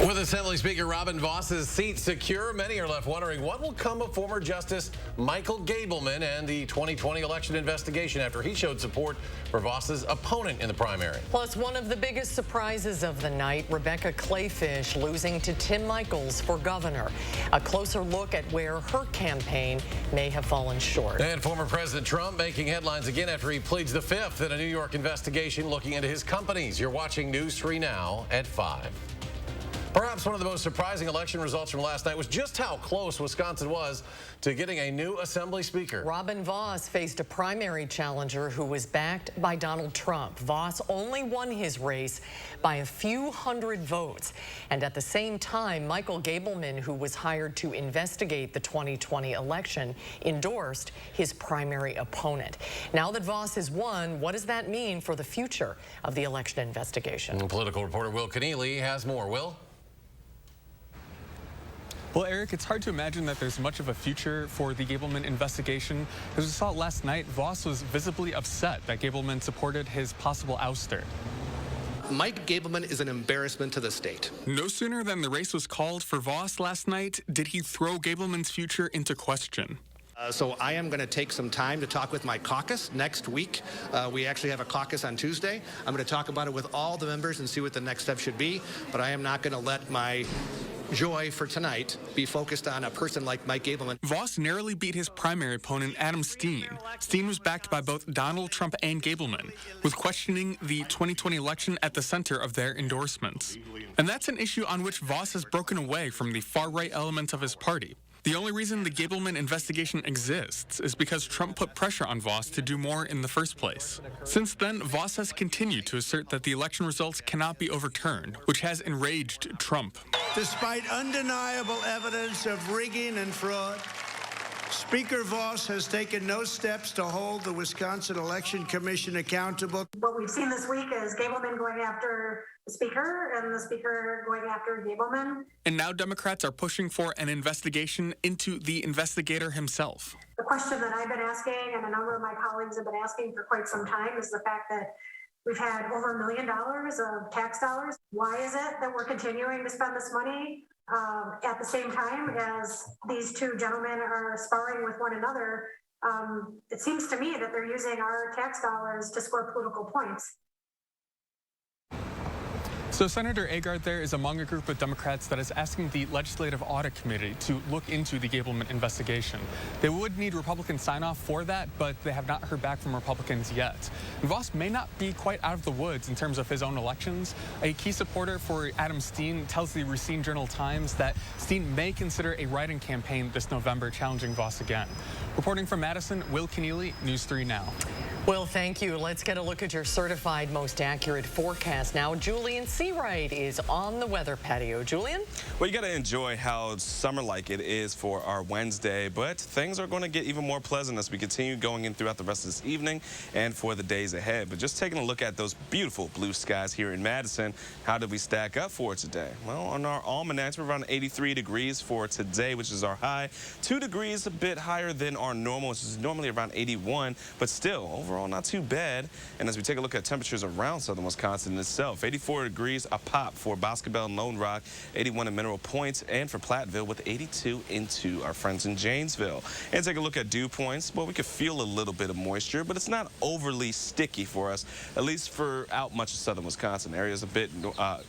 With Assembly Speaker Robin Voss's seat secure, many are left wondering what will come of former Justice Michael Gableman and the 2020 election investigation after he showed support for Voss's opponent in the primary. Plus, one of the biggest surprises of the night, Rebecca Clayfish losing to Tim Michels for governor. A closer look at where her campaign may have fallen short. And former President Trump making headlines again after he pleads the fifth in a New York investigation looking into his companies. You're watching News 3 Now at 5. Perhaps one of the most surprising election results from last night was just how close Wisconsin was to getting a new Assembly Speaker. Robin Voss faced a primary challenger who was backed by Donald Trump. Voss only won his race by a few hundred votes. And at the same time, Michael Gableman, who was hired to investigate the 2020 election, endorsed his primary opponent. Now that Voss has won, what does that mean for the future of the election investigation? Political reporter Will Keneally has more. Will? Well, Eric, it's hard to imagine that there's much of a future for the Gableman investigation. As we saw last night, Voss was visibly upset that Gableman supported his possible ouster. Mike Gableman is an embarrassment to the state. No sooner than the race was called for Voss last night did he throw Gableman's future into question. So I am going to take some time to talk with my caucus next week. We actually have a caucus on Tuesday. I'm going to talk about it with all the members and see what the next step should be. But I am not going to let my joy for tonight be focused on a person like Mike Gableman. Voss narrowly beat his primary opponent, Adam Steen. Steen was backed by both Donald Trump and Gableman, with questioning the 2020 election at the center of their endorsements. And that's an issue on which Voss has broken away from the far-right elements of his party. The only reason the Gableman investigation exists is because Trump put pressure on Voss to do more in the first place. Since then, Voss has continued to assert that the election results cannot be overturned, which has enraged Trump. Despite undeniable evidence of rigging and fraud, Speaker Voss has taken no steps to hold the Wisconsin Election Commission accountable. What we've seen this week is Gableman going after the Speaker and the Speaker going after Gableman. And now Democrats are pushing for an investigation into the investigator himself. The question that I've been asking and a number of my colleagues have been asking for quite some time is the fact that we've had over $1 million of tax dollars. Why is it that we're continuing to spend this money at the same time as these two gentlemen are sparring with one another? It seems to me that they're using our tax dollars to score political points. So Senator Agard there is among a group of Democrats that is asking the Legislative Audit Committee to look into the Gableman investigation. They would need Republican sign-off for that, but they have not heard back from Republicans yet. And Voss may not be quite out of the woods in terms of his own elections. A key supporter for Adam Steen tells the Racine Journal-Times that Steen may consider a write-in campaign this November challenging Voss again. Reporting from Madison, Will Keneally, News 3 Now. Will, thank you. Let's get a look at your certified most accurate forecast now. Julian Seawright is on the weather patio. Julian? Well, you got to enjoy how summer-like it is for our Wednesday, but things are going to get even more pleasant as we continue going in throughout the rest of this evening and for the days ahead. But just taking a look at those beautiful blue skies here in Madison, how did we stack up for today? Well, on our almanacs, we're around 83 degrees for today, which is our high. 2 degrees a bit higher than our normal, which is normally around 81, but still, overall, not too bad. And as we take a look at temperatures around southern Wisconsin itself, 84 degrees a pop for Boscobel and Lone Rock, 81 in Mineral Point, and for Platteville with 82 into our friends in Janesville. And take a look at dew points. Well, we could feel a little bit of moisture, but it's not overly sticky for us, at least for out much of southern Wisconsin. Areas a bit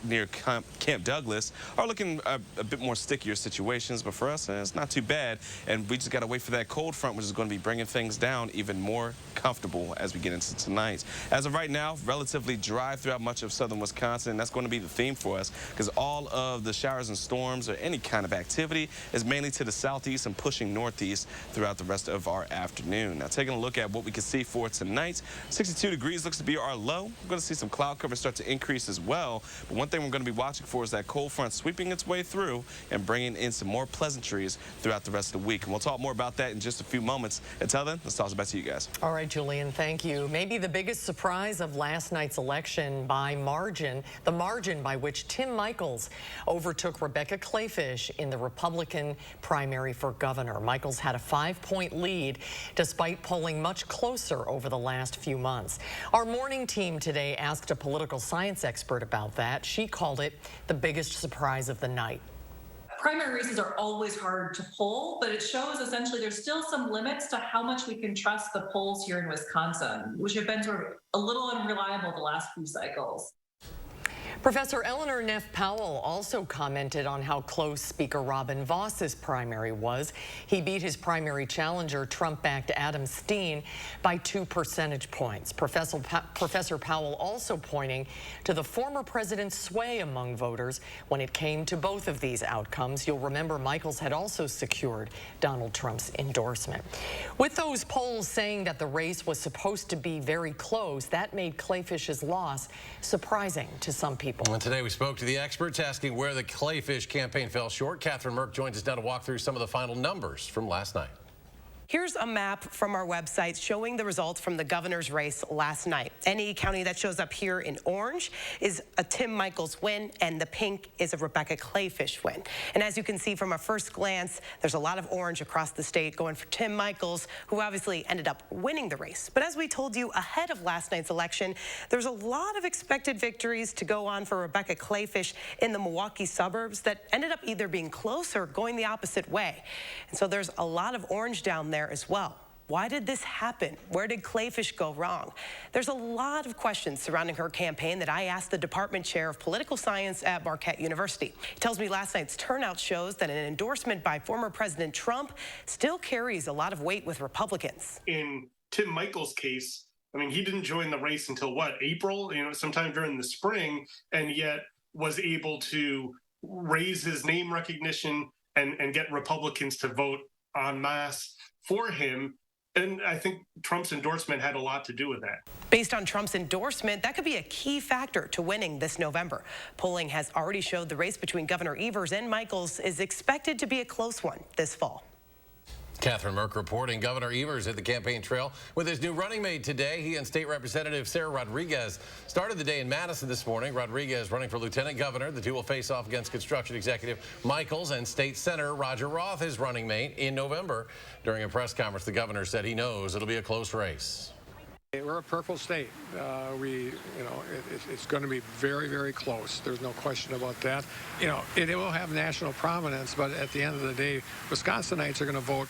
near Camp Douglas are looking a bit more stickier situations, but for us, it's not too bad. And we just got to wait for that cold front, which is going to be bringing things down even more comfortable as we get into tonight. As of right now, relatively dry throughout much of southern Wisconsin. That's going to be the theme for us because all of the showers and storms or any kind of activity is mainly to the southeast and pushing northeast throughout the rest of our afternoon. Now, taking a look at what we can see for tonight, 62 degrees looks to be our low. We're going to see some cloud cover start to increase as well. But one thing we're going to be watching for is that cold front sweeping its way through and bringing in some more pleasantries throughout the rest of the week. And we'll talk more about that in just a few moments. Until then, let's toss it back to you guys. All right, Julian. thank you. Maybe the biggest surprise of last night's election by margin, the margin by which Tim Michels overtook Rebecca Kleefisch in the Republican primary for governor. Michels had a 5-point lead despite polling much closer over the last few months. Our morning team today asked a political science expert about that. She called it the biggest surprise of the night. Primary races are always hard to poll, but it shows essentially there's still some limits to how much we can trust the polls here in Wisconsin, which have been sort of a little unreliable the last few cycles. Professor Eleanor Neff Powell also commented on how close Speaker Robin Voss's primary was. He beat his primary challenger, Trump-backed Adam Steen, by 2 percentage points. Professor Powell also pointing to the former president's sway among voters when it came to both of these outcomes. You'll remember Michels had also secured Donald Trump's endorsement. With those polls saying that the race was supposed to be very close, that made Kleefisch's loss surprising to some people. And today we spoke to the experts asking where the Kleefisch campaign fell short. Catherine Merck joins us now to walk through some of the final numbers from last night. Here's a map from our website showing the results from the governor's race last night. Any county that shows up here in orange is a Tim Michels win, and the pink is a Rebecca Kleefisch win. And as you can see from a first glance, there's a lot of orange across the state going for Tim Michels, who obviously ended up winning the race. But as we told you ahead of last night's election, there's a lot of expected victories to go on for Rebecca Kleefisch in the Milwaukee suburbs that ended up either being close or going the opposite way. And so there's a lot of orange down there as well. Why did this happen? Where did Kleefisch go wrong? There's a lot of questions surrounding her campaign that I asked the department chair of political science at Marquette University. He tells me last night's turnout shows that an endorsement by former President Trump still carries a lot of weight with Republicans. In Tim Michels' case, I mean, he didn't join the race until what, April, sometime during the spring, and yet was able to raise his name recognition and get Republicans to vote en masse for him. And I think Trump's endorsement had a lot to do with that. Based on Trump's endorsement, that could be a key factor to winning this November. Polling has already showed the race between Governor Evers and Michels is expected to be a close one this fall. Catherine Merck reporting. Governor Evers hit the campaign trail with his new running mate today. He and State Representative Sarah Rodriguez started the day in Madison this morning. Rodriguez running for lieutenant governor. The two will face off against construction executive Michels and State Senator Roger Roth, his running mate, in November. During a press conference, the governor said he knows it'll be a close race. We're a purple state. It's going to be very, very close. There's no question about that. It will have national prominence, but at the end of the day, Wisconsinites are going to vote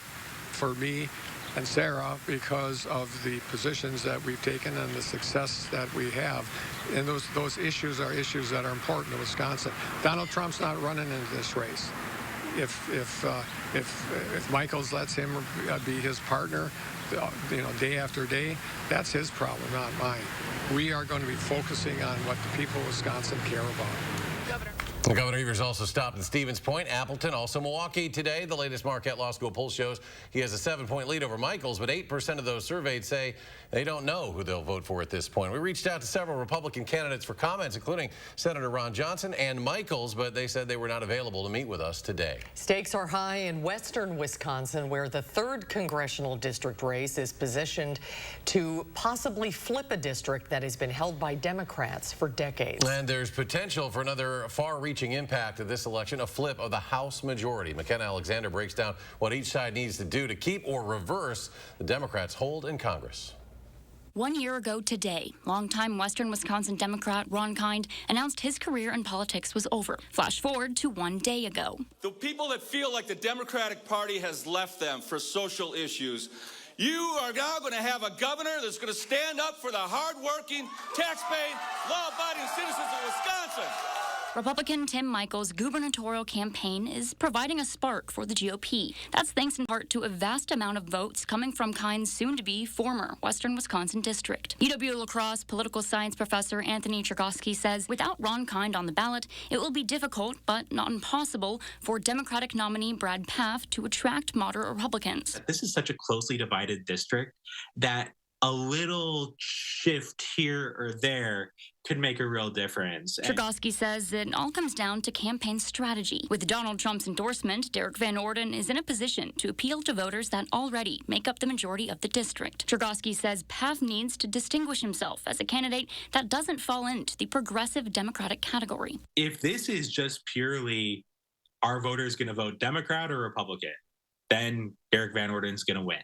for me and Sarah because of the positions that we've taken and the success that we have. And those issues are issues that are important to Wisconsin. Donald Trump's not running into this race. If Michels lets him be his partner, day after day, that's his problem, not mine. We are going to be focusing on what the people of Wisconsin care about. Governor Evers also stopped at Stevens Point, Appleton, also Milwaukee today. The latest Marquette Law School poll shows he has a 7-point lead over Michels, but 8% of those surveyed say they don't know who they'll vote for at this point. We reached out to several Republican candidates for comments, including Senator Ron Johnson and Michels, but they said they were not available to meet with us today. Stakes are high in western Wisconsin, where the 3rd congressional district race is positioned to possibly flip a district that has been held by Democrats for decades. And there's potential for another far-reaching impact of this election, a flip of the House majority. McKenna Alexander breaks down what each side needs to do to keep or reverse the Democrats' hold in Congress. 1 year ago today, longtime Western Wisconsin Democrat Ron Kind announced his career in politics was over. Flash forward to 1 day ago. The people that feel like the Democratic Party has left them for social issues, you are now going to have a governor that's going to stand up for the hardworking, tax-paying, law-abiding citizens of Wisconsin. Republican Tim Michels' gubernatorial campaign is providing a spark for the GOP. That's thanks in part to a vast amount of votes coming from Kind's soon-to-be former Western Wisconsin district. UW-La Crosse political science professor Anthony Chergosky says without Ron Kind on the ballot, it will be difficult, but not impossible, for Democratic nominee Brad Pfaff to attract moderate Republicans. This is such a closely divided district that a little shift here or there could make a real difference. Chergosky says it all comes down to campaign strategy. With Donald Trump's endorsement, Derek Van Orden is in a position to appeal to voters that already make up the majority of the district. Chergosky says PATH needs to distinguish himself as a candidate that doesn't fall into the progressive Democratic category. If this is just purely, are voters going to vote Democrat or Republican, then Derek Van Orden's going to win.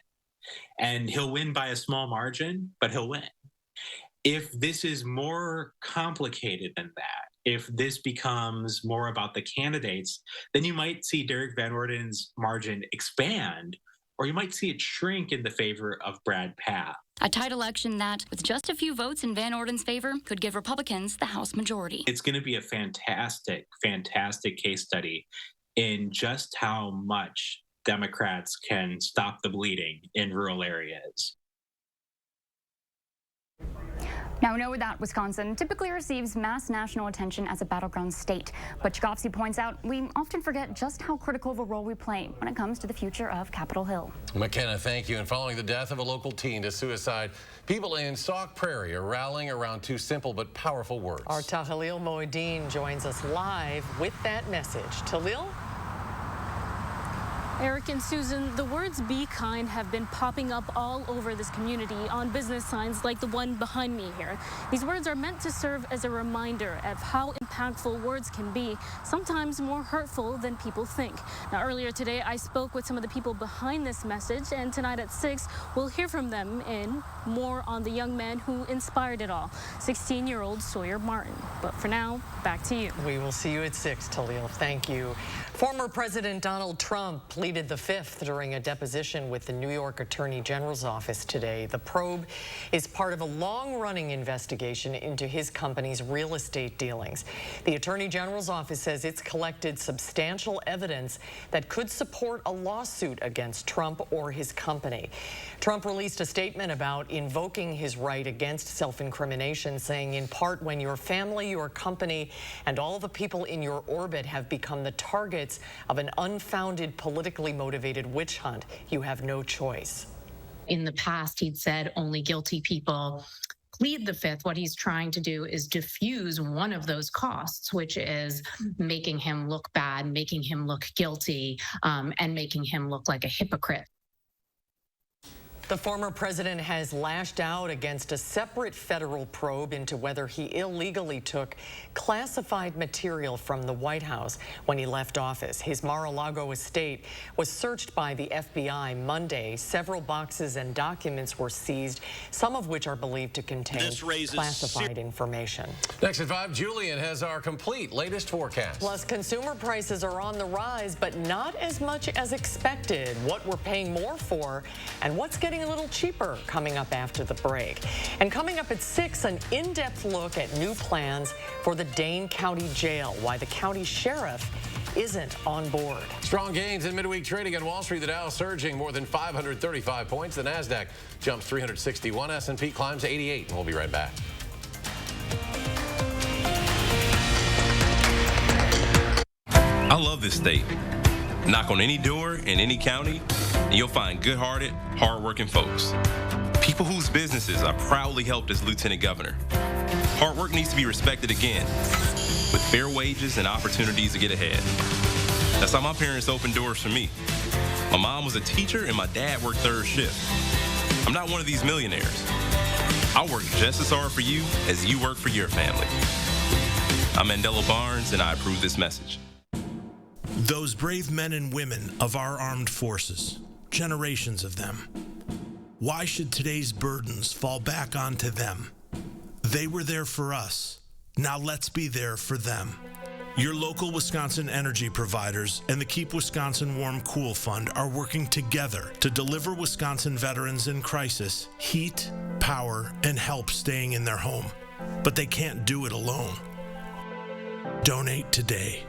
And he'll win by a small margin, but he'll win. If this is more complicated than that, if this becomes more about the candidates, then you might see Derek Van Orden's margin expand, or you might see it shrink in the favor of Brad Path. A tight election that, with just a few votes in Van Orden's favor, could give Republicans the House majority. It's going to be a fantastic, fantastic case study in just how much Democrats can stop the bleeding in rural areas. Now, we know that Wisconsin typically receives mass national attention as a battleground state, but Chergosky points out we often forget just how critical of a role we play when it comes to the future of Capitol Hill. McKenna, thank you. And following the death of a local teen to suicide, people in Sauk Prairie are rallying around two simple but powerful words. Our Tahlil Moeddin joins us live with that message. Tahlil? Eric and Susan, the words "be kind" have been popping up all over this community on business signs like the one behind me here. These words are meant to serve as a reminder of how impactful words can be, sometimes more hurtful than people think. Now, earlier today, I spoke with some of the people behind this message, and tonight at 6, we'll hear from them in more on the young man who inspired it all, 16-year-old Sawyer Martin. But for now, back to you. We will see you at 6, Tahlil. Thank you. Former President Donald Trump pleaded the Fifth during a deposition with the New York Attorney General's office today. The probe is part of a long-running investigation into his company's real estate dealings. The Attorney General's office says it's collected substantial evidence that could support a lawsuit against Trump or his company. Trump released a statement about invoking his right against self-incrimination, saying, in part, when your family, your company, and all the people in your orbit have become the targets of an unfounded, politically motivated witch hunt, you have no choice. In the past, he'd said only guilty people plead the Fifth. What he's trying to do is diffuse one of those costs, which is making him look bad, making him look guilty, and making him look like a hypocrite. The former president has lashed out against a separate federal probe into whether he illegally took classified material from the White House when he left office. His Mar-a-Lago estate was searched by the FBI Monday. Several boxes and documents were seized, some of which are believed to contain classified information. Next at 5, Julian has our complete latest forecast. Plus, consumer prices are on the rise, but not as much as expected. What we're paying more for and what's getting a little cheaper coming up after the break. And coming up at 6, an in-depth look at new plans for the Dane County Jail, why the county sheriff isn't on board. Strong gains in midweek trading on Wall Street. The Dow surging more than 535 points. The Nasdaq jumps 361. S&P climbs 88. And we'll be right back. I love this state. Knock on any door in any county, and you'll find good-hearted, hard-working folks. People whose businesses I proudly helped as lieutenant governor. Hard work needs to be respected again, with fair wages and opportunities to get ahead. That's how my parents opened doors for me. My mom was a teacher, and my dad worked third shift. I'm not one of these millionaires. I work just as hard for you as you work for your family. I'm Mandela Barnes, and I approve this message. Those brave men and women of our armed forces, generations of them. Why should today's burdens fall back onto them? They were there for us. Now let's be there for them. Your local Wisconsin energy providers and the Keep Wisconsin Warm Cool Fund are working together to deliver Wisconsin veterans in crisis heat, power, and help staying in their home. But they can't do it alone. Donate today.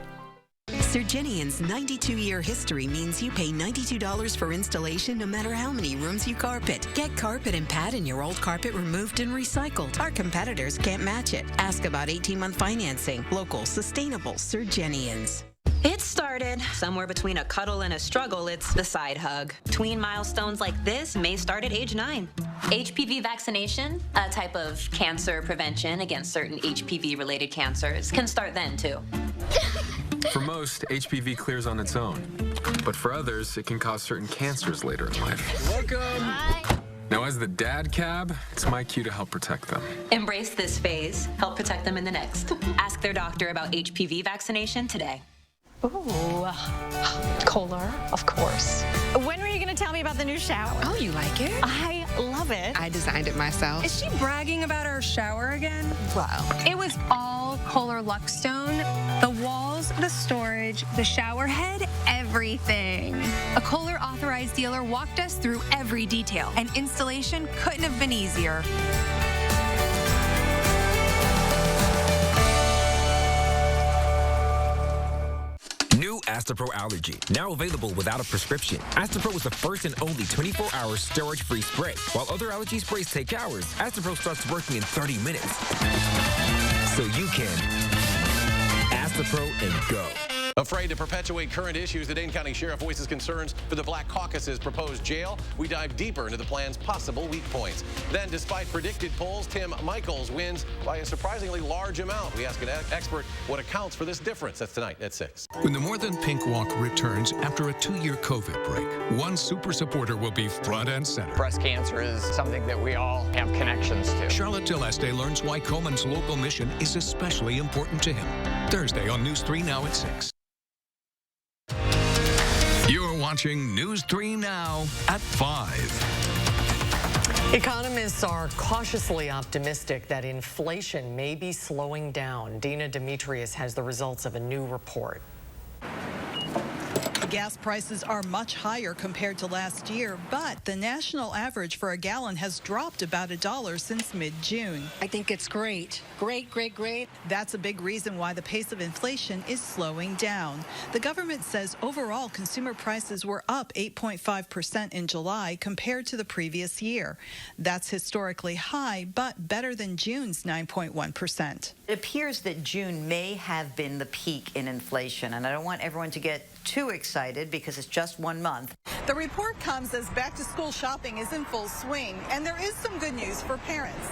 Surgenian's 92-year history means you pay $92 for installation no matter how many rooms you carpet. Get carpet and pad and your old carpet removed and recycled. Our competitors can't match it. Ask about 18-month financing. Local, sustainable Surgenians. It started somewhere between a cuddle and a struggle. It's the side hug. Tween milestones like this may start at age 9. HPV vaccination, a type of cancer prevention against certain HPV-related cancers, can start then, too. For most, HPV clears on its own. But for others, it can cause certain cancers later in life. Welcome! Hi. Now, as the dad cab, it's my cue to help protect them. Embrace this phase. Help protect them in the next. Ask their doctor about HPV vaccination today. Ooh, Kohler, of course. When were you going to tell me about the new shower? Oh, you like it? I love it. I designed it myself. Is she bragging about our shower again? Wow. It was all Kohler Luckstone. The walls, the storage, the shower head, everything. A Kohler authorized dealer walked us through every detail, and installation couldn't have been easier. New Astapro Allergy, now available without a prescription. Astapro is the first and only 24-hour storage-free spray. While other allergy sprays take hours, Astapro starts working in 30 minutes. So you can Astapro and go. Afraid to perpetuate current issues, the Dane County Sheriff voices concerns for the Black Caucus's proposed jail. We dive deeper into the plan's possible weak points. Then, despite predicted polls, Tim Michaels wins by a surprisingly large amount. We ask an expert what accounts for this difference. That's tonight at 6. When the More Than Pink Walk returns after a 2-year COVID break, one super supporter will be front and center. Breast cancer is something that we all have connections to. Charlotte Deleste learns why Coleman's local mission is especially important to him. Thursday on News 3 Now at 6. You're watching News 3 Now at 5. Economists are cautiously optimistic that inflation may be slowing down. Dina Demetrius has the results of a new report. Gas prices are much higher compared to last year, but the national average for a gallon has dropped about $1 since mid-June. I think it's great. Great, great, great. That's a big reason why the pace of inflation is slowing down. The government says overall consumer prices were up 8.5% in July compared to the previous year. That's historically high, but better than June's 9.1%. It appears that June may have been the peak in inflation, and I don't want everyone to get too excited because it's just 1 month. The report comes as back-to-school shopping is in full swing, and there is some good news for parents.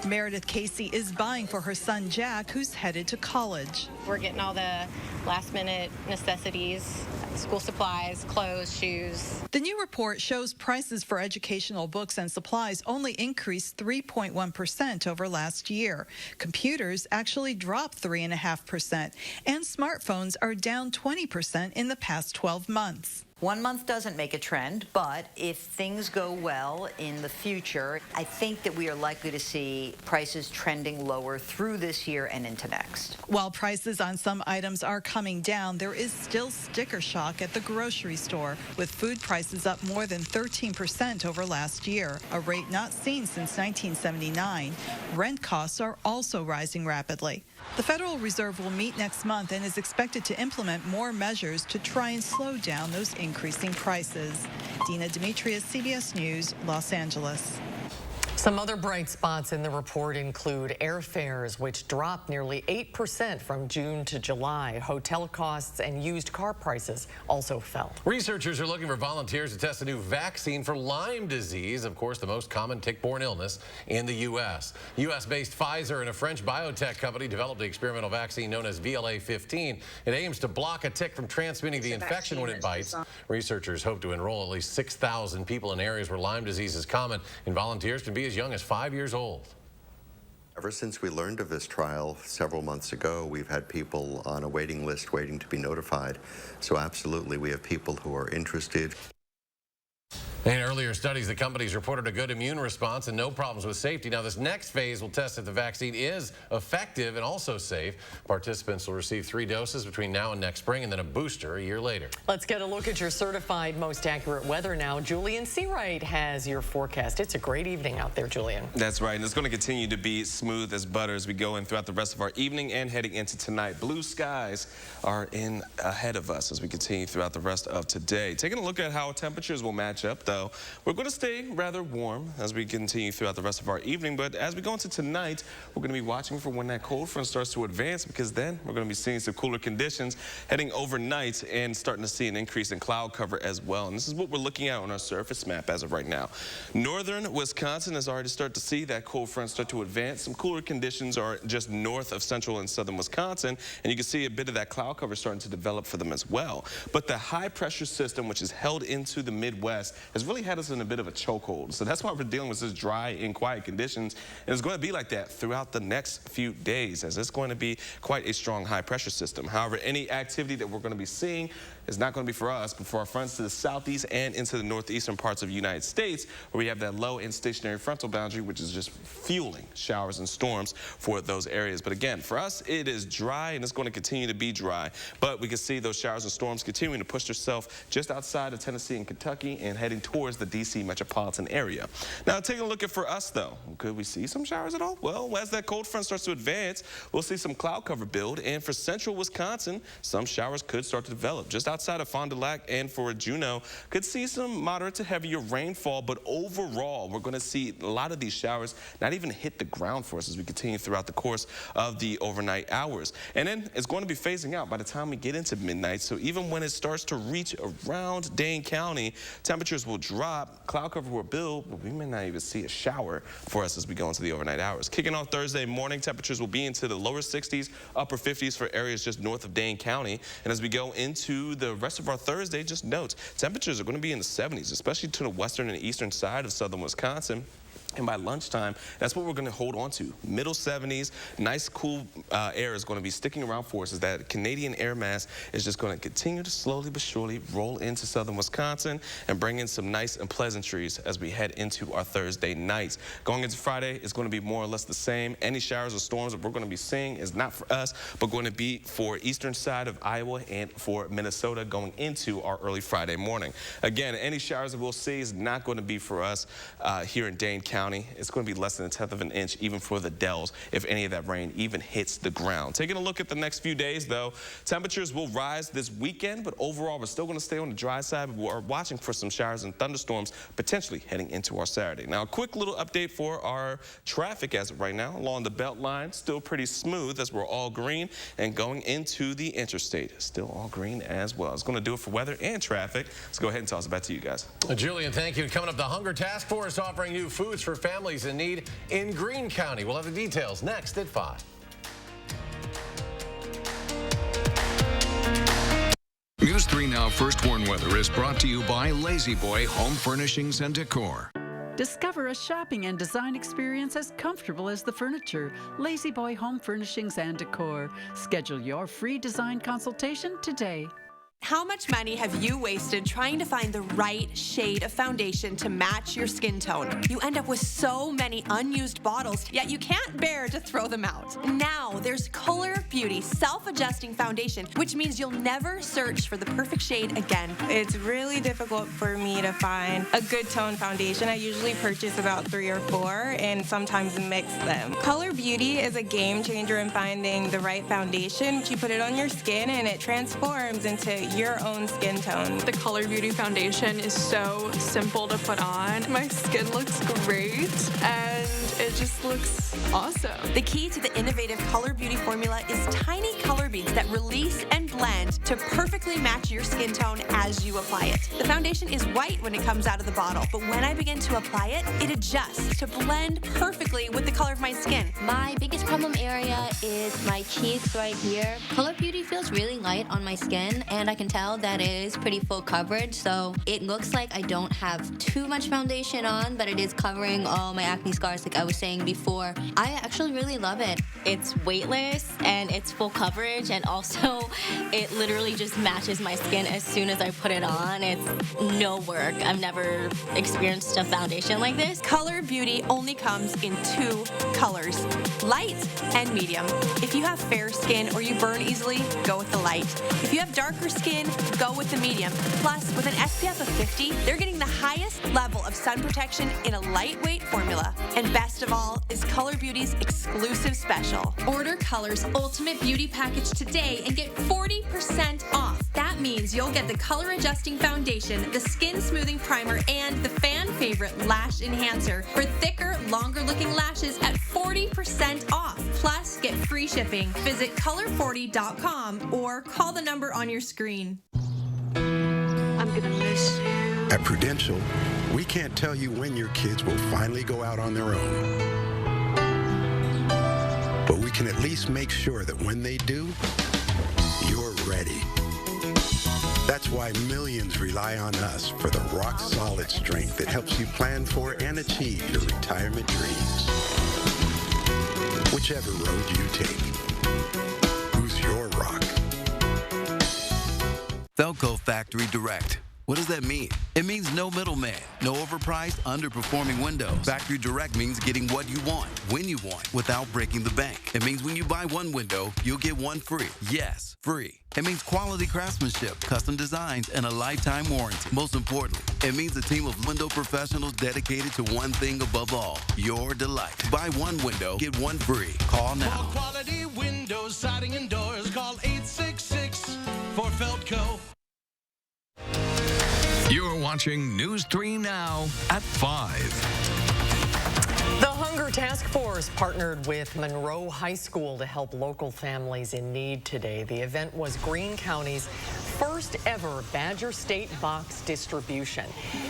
Meredith Casey is buying for her son Jack, who's headed to college. We're getting all the last-minute necessities, school supplies, clothes, shoes. The new report shows prices for educational books and supplies only increased 3.1% over last year. Computers actually dropped 3.5%, and smartphones are down 20% in the past 12 months. 1 month doesn't make a trend, but if things go well in the future, I think that we are likely to see prices trending lower through this year and into next. While prices on some items are coming down, there is still sticker shock at the grocery store, with food prices up more than 13% over last year, a rate not seen since 1979. Rent costs are also rising rapidly. The Federal Reserve will meet next month and is expected to implement more measures to try and slow down those increasing prices. Dina Demetrius, CBS News, Los Angeles. Some other bright spots in the report include airfares, which dropped nearly 8% from June to July. Hotel costs and used car prices also fell. Researchers are looking for volunteers to test a new vaccine for Lyme disease, of course, the most common tick-borne illness in the U.S. U.S.-based Pfizer and a French biotech company developed the experimental vaccine known as VLA-15. It aims to block a tick from transmitting the infection when it bites. Researchers hope to enroll at least 6,000 people in areas where Lyme disease is common, and volunteers can be as young as 5 years old. Ever since we learned of this trial several months ago, we've had people on a waiting list waiting to be notified. So absolutely, we have people who are interested. In earlier studies, the companies reported a good immune response and no problems with safety. Now, this next phase will test if the vaccine is effective and also safe. Participants will receive 3 doses between now and next spring, and then a booster a year later. Let's get a look at your certified most accurate weather now. Julian Seawright has your forecast. It's a great evening out there, Julian. That's right, and it's going to continue to be smooth as butter as we go in throughout the rest of our evening and heading into tonight. Blue skies are in ahead of us as we continue throughout the rest of today. Taking a look at how temperatures will match up. The though, we're going to stay rather warm as we continue throughout the rest of our evening. But as we go into tonight, we're going to be watching for when that cold front starts to advance, because then we're going to be seeing some cooler conditions heading overnight and starting to see an increase in cloud cover as well. And this is what we're looking at on our surface map as of right now. Northern Wisconsin has already started to see that cold front start to advance. Some cooler conditions are just north of central and southern Wisconsin, and you can see a bit of that cloud cover starting to develop for them as well. But the high pressure system, which is held into the Midwest, has really had us in a bit of a chokehold. So that's why we're dealing with this dry and quiet conditions, and it's going to be like that throughout the next few days, as it's going to be quite a strong high pressure system. However, any activity that we're going to be seeing is not going to be for us, but for our friends to the southeast and into the northeastern parts of the United States, where we have that low and stationary frontal boundary, which is just fueling showers and storms for those areas. But again, for us, it is dry, and it's going to continue to be dry. But we can see those showers and storms continuing to push themselves just outside of Tennessee and Kentucky and heading towards the D.C. metropolitan area. Now, taking a look at for us, though, could we see some showers at all? Well, as that cold front starts to advance, we'll see some cloud cover build. And for central Wisconsin, some showers could start to develop. Just outside of Fond du Lac and for Juneau, could see some moderate to heavier rainfall. But overall, we're going to see a lot of these showers not even hit the ground for us as we continue throughout the course of the overnight hours. And then it's going to be phasing out by the time we get into midnight. So even when it starts to reach around Dane County, temperatures will drop, cloud cover will build, but we may not even see a shower for us as we go into the overnight hours. Kicking off Thursday morning, temperatures will be into the lower 60s, upper 50s for areas just north of Dane County. And as we go into the rest of our Thursday, just note, temperatures are going to be in the 70s, especially to the western and eastern side of southern Wisconsin. And by lunchtime, that's what we're going to hold on to. Middle 70s, nice cool air is going to be sticking around for us, as that Canadian air mass is just going to continue to slowly but surely roll into southern Wisconsin and bring in some nice and pleasantries as we head into our Thursday nights. Going into Friday, it's going to be more or less the same. Any showers or storms that we're going to be seeing is not for us, but going to be for eastern side of Iowa and for Minnesota going into our early Friday morning. Again, any showers that we'll see is not going to be for us here in Dane County. It's going to be less than 1/10 of an inch even for the Dells if any of that rain even hits the ground. Taking a look at the next few days, though, temperatures will rise this weekend, but overall we're still going to stay on the dry side. But we're watching for some showers and thunderstorms potentially heading into our Saturday. Now, a quick little update for our traffic as of right now. Along the belt line, still pretty smooth as we're all green, and going into the interstate, still all green as well. It's going to do it for weather and traffic. Let's go ahead and toss it back to you guys. Julian, thank you. Coming up, the Hunger Task Force offering new foods for families in need in Greene County. We'll have the details next at 5. News 3 Now First Warn Weather is brought to you by Lazy Boy Home Furnishings and Decor. Discover a shopping and design experience as comfortable as the furniture. Lazy Boy Home Furnishings and Decor. Schedule your free design consultation today. How much money have you wasted trying to find the right shade of foundation to match your skin tone? You end up with so many unused bottles, yet you can't bear to throw them out. Now there's Color Beauty Self-Adjusting Foundation, which means you'll never search for the perfect shade again. It's really difficult for me to find a good tone foundation. I usually purchase about 3 or 4 and sometimes mix them. Color Beauty is a game changer in finding the right foundation. You put it on your skin and it transforms into your own skin tone. The Color Beauty foundation is so simple to put on. My skin looks great and it just looks awesome. The key to the innovative Color Beauty formula is tiny color beads that release and blend to perfectly match your skin tone as you apply it. The foundation is white when it comes out of the bottle, but when I begin to apply it, it adjusts to blend perfectly with the color of my skin. My biggest problem area is my cheeks right here. Color Beauty feels really light on my skin, and I can tell that it is pretty full coverage, so it looks like I don't have too much foundation on, but it is covering all my acne scars like I was saying before. I actually really love it. It's weightless and it's full coverage, and also it literally just matches my skin as soon as I put it on. It's no work. I've never experienced a foundation like this. Color Beauty only comes in 2 colors, light and medium. If you have fair skin or you burn easily, go with the light. If you have darker skin, go with the medium. Plus, with an SPF of 50, they're getting the highest level of sun protection in a lightweight formula. And best best of all is Color Beauty's exclusive special. Order Color's Ultimate Beauty Package today and get 40% off. That means you'll get the color adjusting foundation, the skin smoothing primer, and the fan favorite lash enhancer for thicker, longer looking lashes at 40% off. Plus, get free shipping. Visit color40.com or call the number on your screen. I'm gonna miss you. At Prudential, we can't tell you when your kids will finally go out on their own. But we can at least make sure that when they do, you're ready. That's why millions rely on us for the rock-solid strength that helps you plan for and achieve your retirement dreams. Whichever road you take, who's your rock? Velco Factory Direct. What does that mean? It means no middleman, no overpriced, underperforming windows. Factory Direct means getting what you want, when you want, without breaking the bank. It means when you buy one window, you'll get one free. Yes, free. It means quality craftsmanship, custom designs, and a lifetime warranty. Most importantly, it means a team of window professionals dedicated to one thing above all, your delight. Buy one window, get one free. Call now. For quality windows, siding, and doors, call 866 for Velco. You're watching News 3 Now at 5. The Hunger Task Force partnered with Monroe High School to help local families in need today. The event was Greene County's first ever Badger State box distribution.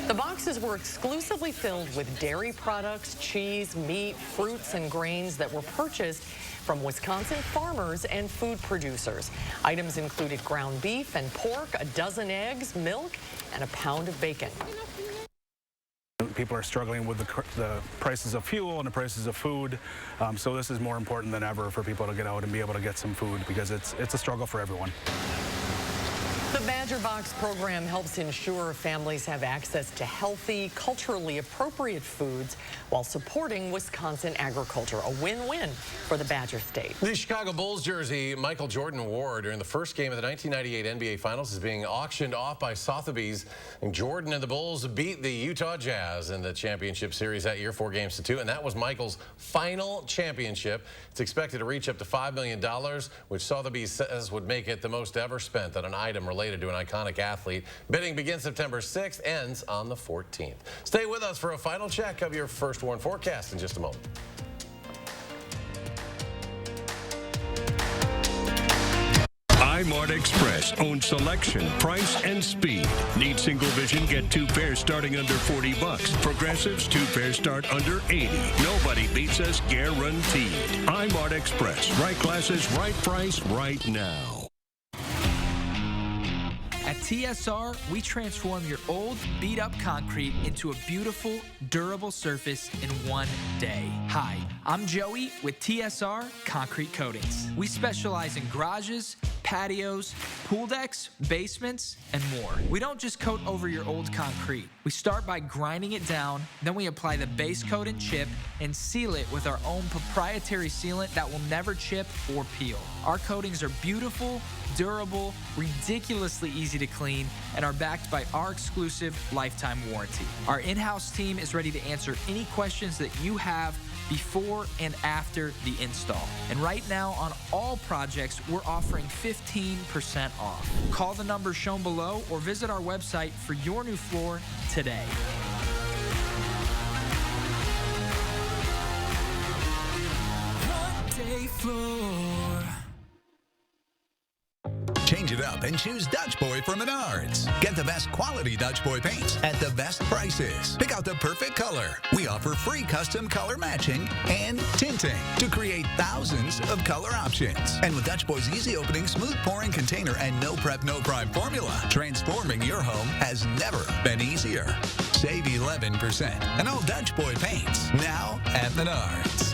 The boxes were exclusively filled with dairy products, cheese, meat, fruits, and grains that were purchased from Wisconsin farmers and food producers. Items included ground beef and pork, a dozen eggs, milk, and a pound of bacon. People are struggling with the prices of fuel and the prices of food, so this is more important than ever for people to get out and be able to get some food because it's a struggle for everyone. The Badger Box program helps ensure families have access to healthy, culturally appropriate foods while supporting Wisconsin agriculture. A win-win for the Badger State. The Chicago Bulls jersey Michael Jordan wore during the first game of the 1998 NBA Finals is being auctioned off by Sotheby's. And Jordan and the Bulls beat the Utah Jazz in the championship series that year, 4-2, and that was Michael's final championship. It's expected to reach up to $5 million, which Sotheby's says would make it the most ever spent on an item related to an iconic athlete. Bidding begins September 6th, ends on the 14th. Stay with us for a final check of your First Warn forecast in just a moment. iMart Express owns selection, price, and speed. Need single vision? Get 2 pairs starting under $40. Progressives, 2 pairs start under $80. Nobody beats us, guaranteed. iMart Express. Right glasses, right price, right now. At TSR, we transform your old, beat-up concrete into a beautiful, durable surface in one day. Hi, I'm Joey with TSR Concrete Coatings. We specialize in garages, patios, pool decks, basements, and more. We don't just coat over your old concrete. We start by grinding it down, then we apply the base coat and chip and seal it with our own proprietary sealant that will never chip or peel. Our coatings are beautiful, durable, ridiculously easy to clean, and are backed by our exclusive lifetime warranty. Our in-house team is ready to answer any questions that you have before and after the install. And right now on all projects, we're offering 15% off. Call the number shown below or visit our website for your new floor today. Day floor. Change it up and choose Dutch Boy from Menards. Get the best quality Dutch Boy paints at the best prices. Pick out the perfect color. We offer free custom color matching and tinting to create thousands of color options. And with Dutch Boy's easy opening, smooth pouring container, and no prep, no prime formula, transforming your home has never been easier. Save 11% on all Dutch Boy paints now at Menards.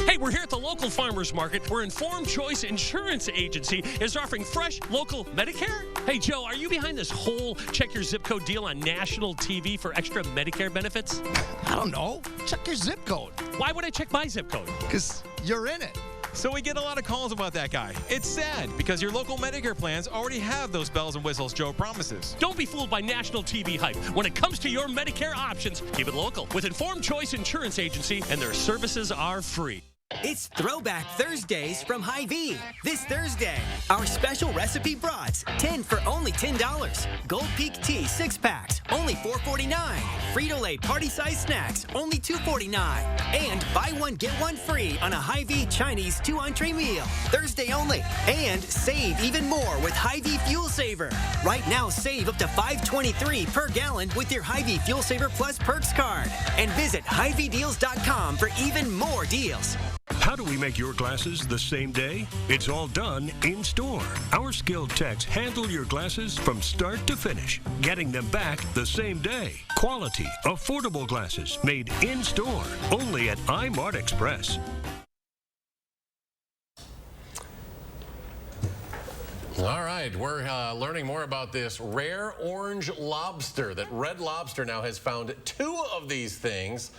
Hey, we're here at the local farmers market where Informed Choice Insurance Agency is offering fresh local Medicare. Hey, Joe, are you behind this whole check your zip code deal on national TV for extra Medicare benefits? I don't know. Check your zip code. Why would I check my zip code? Because you're in it. So we get a lot of calls about that guy. It's sad because your local Medicare plans already have those bells and whistles Joe promises. Don't be fooled by national TV hype. When it comes to your Medicare options, keep it local with Informed Choice Insurance Agency, and their services are free. It's Throwback Thursdays from Hy-Vee. This Thursday, our special recipe brats, 10 for only $10. Gold Peak Tea 6-packs, only $4.49. Frito-Lay party-size snacks, only $2.49. And buy one, get one free on a Hy-Vee Chinese 2-entree meal. Thursday only. And save even more with Hy-Vee Fuel Saver. Right now, save up to $5.23 per gallon with your Hy-Vee Fuel Saver Plus Perks card. And visit HyVeeDeals.com for even more deals. How do we make your glasses the same day? It's all done in store. Our skilled techs handle your glasses from start to finish, getting them back the same day. Quality, affordable glasses made in store, only at iMart Express. All right, we're learning more about this rare orange lobster. That Red Lobster now has found 2 of these things.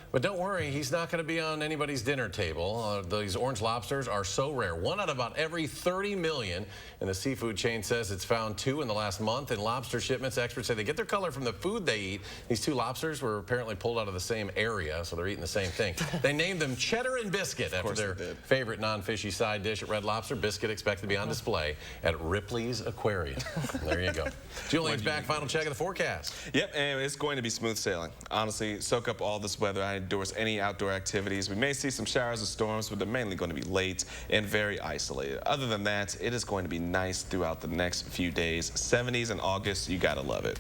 But don't worry, he's not going to be on anybody's dinner table. These orange lobsters are so rare. 1 out of about every 30 million. And the seafood chain says it's found 2 in the last month. In lobster shipments, experts say they get their color from the food they eat. These 2 lobsters were apparently pulled out of the same area, so they're eating the same thing. They named them Cheddar and Biscuit after their favorite non-fishy side dish at Red Lobster. Biscuit expected to be on display at Ripley's Aquarium. There you go. Julian's back. Final check of the forecast. Yep, and it's going to be smooth sailing. Honestly, soak up all this weather. I endorse any outdoor activities. We may see some showers or storms, but they're mainly going to be late and very isolated. Other than that, it is going to be nice throughout the next few days. 70s in August, you gotta love it.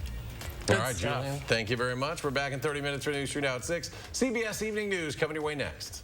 All right, Julian, thank you very much. We're back in 30 minutes for News 3 Now at 6. CBS Evening News coming your way next.